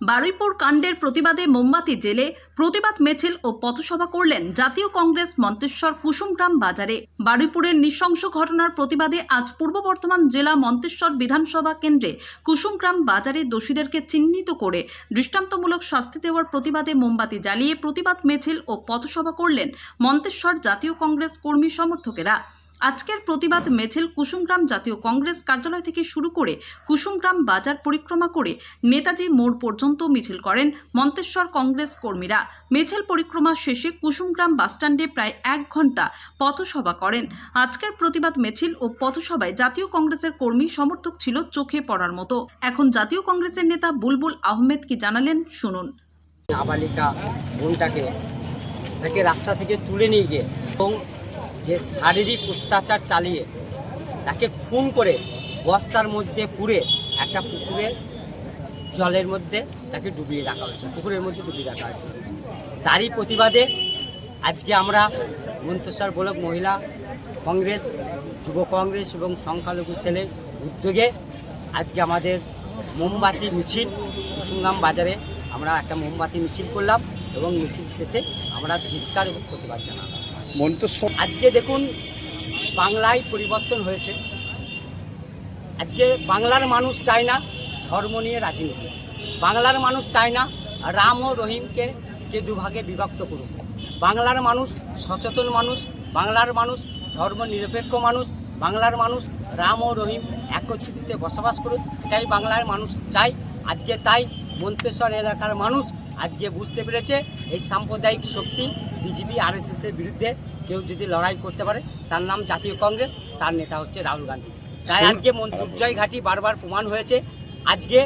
বারুইপুর কাণ্ডের প্রতিবাদে মোমবাতি জেলে প্রতিবাদ মিছিল ও পথসভা করলেন জাতীয় কংগ্রেস মন্তেশ্বর কুসুমগ্রাম বাজারে। বারুইপুরের নৃশংস ঘটনার প্রতিবাদে আজ পূর্ব বর্ধমান জেলা মন্তেশ্বর বিধানসভা কেন্দ্রে কুসুমগ্রাম বাজারে দোষীদেরকে চিহ্নিত করে দৃষ্টান্তমূলক শাস্তি দেওয়ার প্রতিবাদে মোমবাতি জ্বালিয়ে প্রতিবাদ মিছিল ও পথসভা করলেন মন্তেশ্বর জাতীয় কংগ্রেস কর্মী সমর্থকেরা। আজকের প্রতিবাদ মিছিল কুসুমগ্রাম জাতীয় কংগ্রেস কার্যালয় থেকে শুরু করে কুসুমগ্রাম বাজার পরিক্রমা করে নেতাজি মোড় পর্যন্ত মিছিল করেন মন্তেশ্বর কংগ্রেস কর্মীরা। মিছিল পরিক্রমা শেষে কুসুমগ্রাম বাসস্ট্যান্ডে প্রায় 1 ঘন্টা পথসভা করেন। আজকের প্রতিবাদ মিছিল ও পথসভায় জাতীয় কংগ্রেসের কর্মী সমর্থক ছিল চোখে পড়ার মতো। এখন জাতীয় কংগ্রেসের নেতা বুলবুল আহমেদ কি জানালেন শুনুন। নাবালিকা বোনটাকে তাকে রাস্তা থেকে তুলে নিয়ে গিয়ে এবং যে শারীরিক অত্যাচার চালিয়ে তাকে খুন করে বস্তার মধ্যে পুরে একটা পুকুরের জলের মধ্যে তাকে ডুবিয়ে রাখা হয়েছে, পুকুরের মধ্যে ডুবিয়ে রাখা হয়েছে। তারই প্রতিবাদে আজকে আমরা মন্তেশ্বর ব্লক মহিলা কংগ্রেস, যুব কংগ্রেস এবং সংখ্যালঘু সেলের উদ্যোগে আজকে আমাদের মোমবাতি মিছিল কুসুমগ্রাম বাজারে আমরা একটা মোমবাতি মিছিল করলাম এবং মিছিল শেষে আমরা ধিক্কার এবং প্রতিবাদ জানালাম। আজকে দেখুন বাংলায় পরিবর্তন হয়েছে। আজকে বাংলার মানুষ চায় না ধর্ম নিয়ে রাজনীতি, বাংলার মানুষ চায় না রাম ও রহিমকে দুভাগে বিভক্ত করুক। বাংলার মানুষ সচেতন মানুষ, বাংলার মানুষ ধর্ম নিরপেক্ষ মানুষ, বাংলার মানুষ রাম ও রহিম একত্রিতে বসবাস করুক, এটাই বাংলার মানুষ চায়। আজকে তাই মন্তেশ্বর এলাকার মানুষ আজকে বুঝতে পেরেছে এই সাম্প্রদায়িক শক্তি বিজেপি আরএসএসের বিরুদ্ধে কেউ যদি লড়াই করতে পারে তার নাম জাতীয় কংগ্রেস, তার নেতা হচ্ছে রাহুল গান্ধী। তাই আজকে দুর্জয় ঘাঁটি বারবার প্রমাণ হয়েছে, আজকে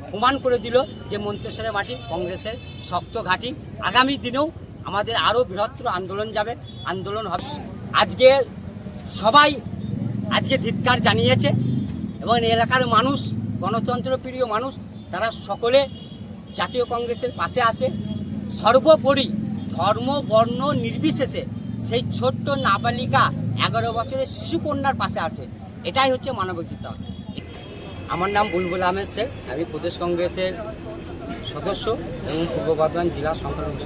প্রমাণ করে দিল যে মন্তেশ্বরের মাটি কংগ্রেসের শক্ত ঘাঁটি। আগামী দিনেও আমাদের আরও বৃহত্তর আন্দোলন হবে। আজকে সবাই আজকে ধিক্কার জানিয়েছে এবং এলাকার মানুষ গণতন্ত্রপ্রিয় মানুষ, তারা সকলে জাতীয় কংগ্রেসের পাশে আছে। সর্বোপরি ধর্ম বর্ণ নির্বিশেষে সেই ছোট্ট নাবালিকা 11 বছরের শিশুকন্যার পাশে আছে, এটাই হচ্ছে মানবিকতা। আমার নাম বুলবুল আহমেদ শেখ, আমি প্রদেশ কংগ্রেসের সদস্য এবং পূর্ব বর্ধমান জেলা সংখ্যালঘু